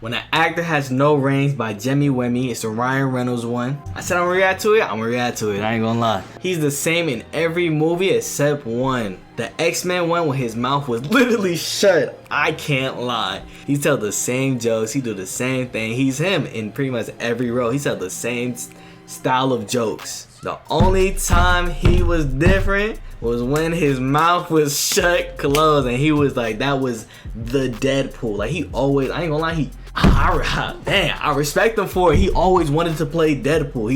When an actor has no range by Jimmy Wemmy, it's the Ryan Reynolds one. I said I'm gonna react to it, I'm gonna react to it, I ain't gonna lie. He's the same in every movie except one. The X-Men one when his mouth was literally shut. I can't lie. He tell the same jokes, he do the same thing. He's him in pretty much every role. He tell the same style of jokes. The only time he was different was when his mouth was shut closed and he was like, that was the Deadpool. Like he always, I ain't gonna lie, I respect him for it. He always wanted to play Deadpool.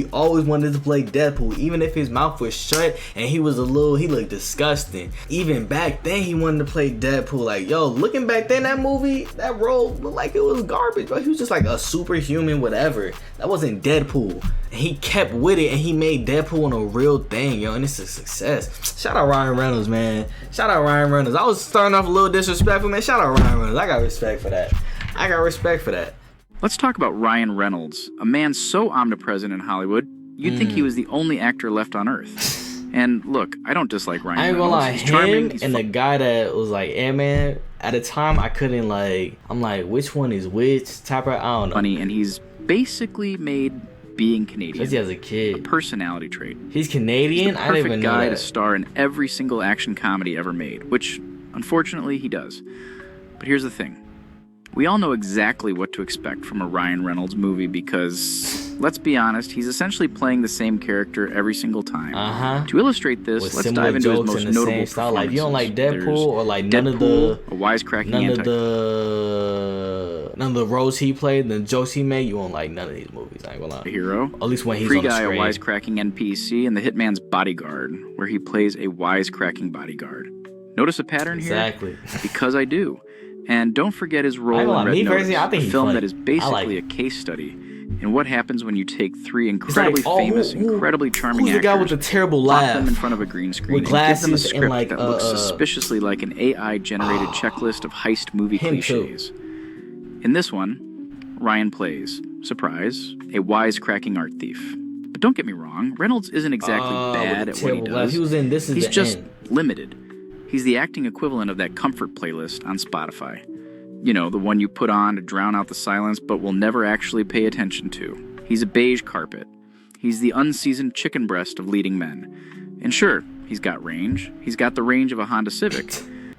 Even if his mouth was shut and he looked disgusting. Even back then he wanted to play Deadpool. Like, yo, looking back then, that movie, that role looked like it was garbage, but he was just like a superhuman whatever. That wasn't Deadpool. And he kept with it and he made Deadpool a real thing, yo, and it's a success. Shout out Ryan Reynolds, man. Shout out Ryan Reynolds. I was starting off a little disrespectful, man. Shout out Ryan Reynolds. I got respect for that. Let's talk about Ryan Reynolds, a man so omnipresent in Hollywood, you'd think he was the only actor left on Earth. And look, I don't dislike Ryan Reynolds. I ain't gonna lie, he's charming, him and the guy that was like Ant-Man, at the time I couldn't I'm like, which one is which type of, I don't know. Funny, and he's basically made being Canadian especially as a kid, a personality trait. He's Canadian? He's the perfect guy to star in every single action comedy ever made, which unfortunately he does. But here's the thing. We all know exactly what to expect from a Ryan Reynolds movie because, let's be honest, he's essentially playing the same character every single time. To illustrate this, let's dive into his most notable performances. Like, you don't like Deadpool or like none of the roles he played, the jokes he made, you won't like none of these movies. I ain't gonna lie. A hero, at least when he's Free on the Guy, screen. a wisecracking NPC, and The Hitman's Bodyguard, where he plays a wisecracking bodyguard. Notice a pattern here? Exactly. Because I do. And don't forget his role in Red Notice, a film that is basically a case study in what happens when you take three incredibly famous, incredibly charming actors, the guy with the terrible laugh, them in front of a green screen, with glasses and give them a script like, that looks suspiciously like an AI-generated checklist of heist movie cliches. In this one, Ryan plays, surprise, a wisecracking art thief. But don't get me wrong, Reynolds isn't exactly bad at what he does. He's just limited. He's the acting equivalent of that comfort playlist on Spotify. You know, the one you put on to drown out the silence but will never actually pay attention to. He's a beige carpet. He's the unseasoned chicken breast of leading men. And sure, he's got range. He's got the range of a Honda Civic.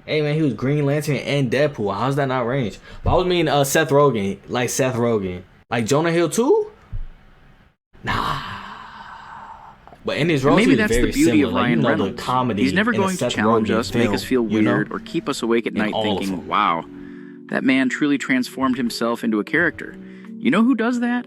Hey man, he was Green Lantern and Deadpool. How's that not range? But I was meaning Seth Rogen. Like Jonah Hill too? Nah. But in his roles, maybe that's very the beauty similar. of Ryan Reynolds. The comedy. He's never going to Seth challenge Rogen us, film, make us feel weird, or keep us awake at night thinking, wow, that man truly transformed himself into a character. You know who does that?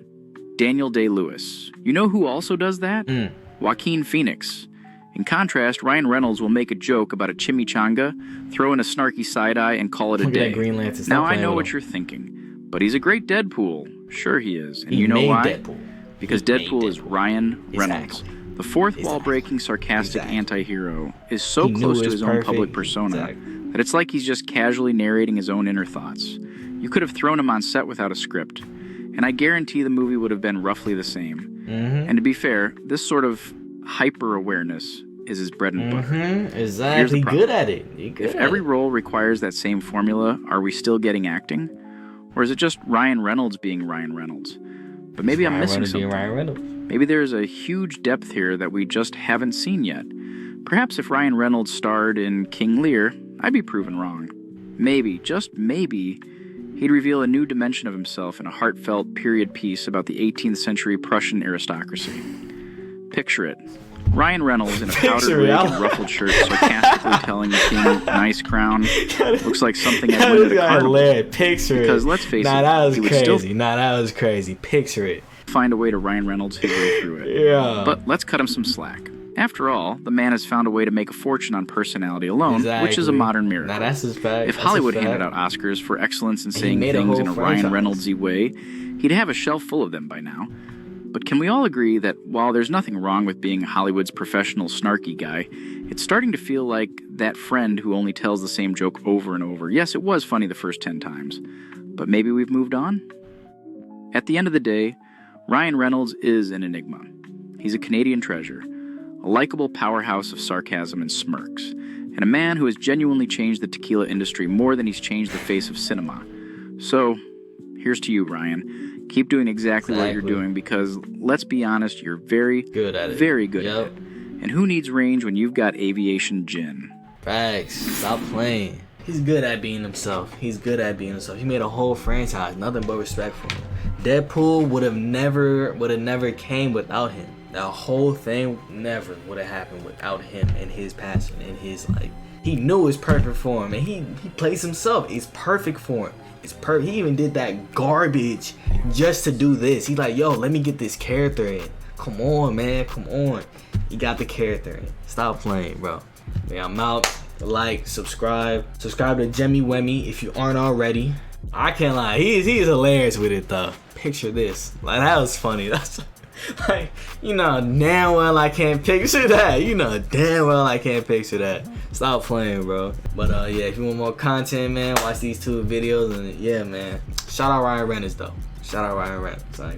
Daniel Day-Lewis. You know who also does that? Joaquin Phoenix. In contrast, Ryan Reynolds will make a joke about a chimichanga, throw in a snarky side-eye, and call it a day. Green Lantern. Now I know what you're thinking, but he's a great Deadpool. Sure he is. And you know why? Deadpool. Because Deadpool is Ryan Reynolds. The fourth wall-breaking, sarcastic anti-hero is so close to his own public persona that it's like he's just casually narrating his own inner thoughts. You could have thrown him on set without a script, and I guarantee the movie would have been roughly the same. And to be fair, this sort of hyper-awareness is his bread and butter. Exactly. Good at it. If every role requires that same formula, are we still getting acting? Or is it just Ryan Reynolds being Ryan Reynolds? But maybe I'm missing something. Maybe there's a huge depth here that we just haven't seen yet. Perhaps if Ryan Reynolds starred in King Lear, I'd be proven wrong. Maybe, just maybe, he'd reveal a new dimension of himself in a heartfelt period piece about the 18th century Prussian aristocracy. Picture it. Ryan Reynolds in a powdered wig and ruffled shirt sarcastically telling the king, nice crown, looks like something I'd win at a carnival. Picture it. Because let's face it, that was crazy. Picture it. Find a way to Ryan Reynolds his way through it. Yeah. But let's cut him some slack. After all, the man has found a way to make a fortune on personality alone, which is a modern miracle. Now that's his fact. If Hollywood handed out Oscars for excellence in saying things in a Ryan Reynolds-y way, he'd have a shelf full of them by now. But can we all agree that while there's nothing wrong with being Hollywood's professional snarky guy, it's starting to feel like that friend who only tells the same joke over and over. Yes, it was funny the first 10 times, but maybe we've moved on? At the end of the day, Ryan Reynolds is an enigma. He's a Canadian treasure, a likable powerhouse of sarcasm and smirks, and a man who has genuinely changed the tequila industry more than he's changed the face of cinema. So, here's to you, Ryan. Keep doing exactly what you're doing because, let's be honest, you're very good at it. Very good at it. And who needs range when you've got aviation gin? Facts. Stop playing. He's good at being himself. He's good at being himself. He made a whole franchise. Nothing but respect for him. Deadpool would have never came without him. That whole thing never would have happened without him and his passion and his like. He knew it was perfect for him, and he plays himself. It's perfect for him. It's perfect. He even did that garbage just to do this. He's like, yo, let me get this character in. Come on, man. Come on. He got the character in. Stop playing, bro. Yeah, I'm out. Like, subscribe to Jemmy Wemmy if you aren't already. I can't lie, he's hilarious with it though. Picture this, like that was funny. That's like, you know damn well I can't picture that. You know damn well I can't picture that. Stop playing, bro. But yeah, if you want more content, man, watch these two videos and yeah, man. Shout out Ryan Reynolds though. Shout out Ryan Reynolds. Like,